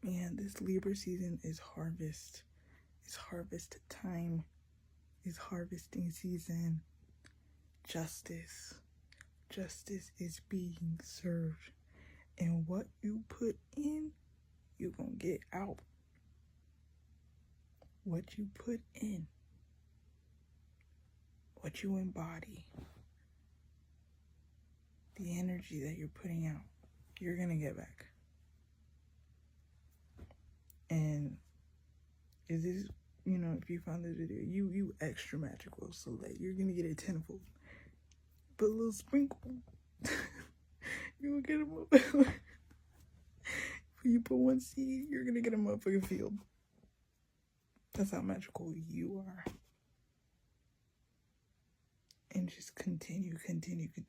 Man, this Libra season is harvest. It's harvest time. It's harvesting season. Justice. Justice is being served. And what you put in, you're gonna get out. What you put in, what you embody, the energy that you're putting out, you're gonna get back. And is this, if you found this video, you extra magical, so like you're gonna get it tenfold. But a little sprinkle, you gonna get a motherfucker. When you put one seed, you're gonna get a motherfucking field. That's how magical you are. And just continue.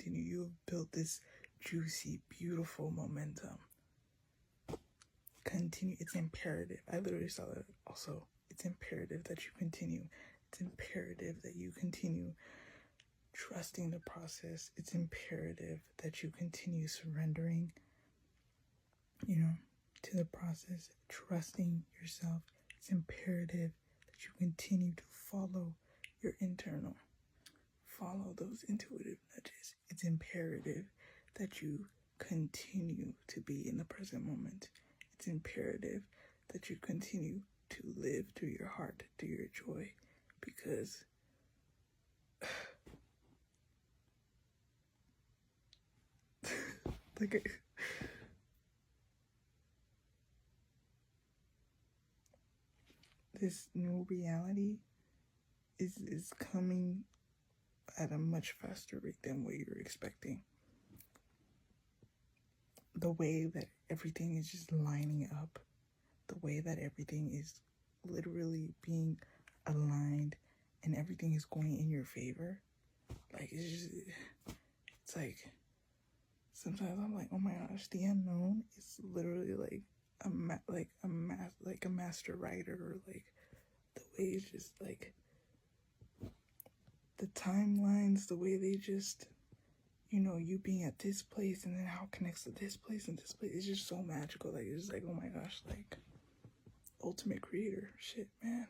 You have built this juicy, beautiful momentum. Continue. It's imperative. I literally saw that also. It's imperative that you continue. It's imperative that you continue trusting the process. It's imperative that you continue surrendering, to the process, trusting yourself. It's imperative that you continue to follow your internal. Follow those intuitive nudges. It's imperative that you continue to be in the present moment. It's imperative that you continue to live through your heart, through your joy, because this new reality is coming at a much faster rate than what you're expecting. The way that everything is just lining up, the way that everything is literally being aligned and everything is going in your favor. Like, it's like, sometimes I'm like, oh my gosh, the unknown is literally like a master writer, or like the way it's just like the timelines, the way they just, you being at this place and then how it connects to this place and this place. It's just so magical. Like, it's just like, oh my gosh, like ultimate creator shit, man.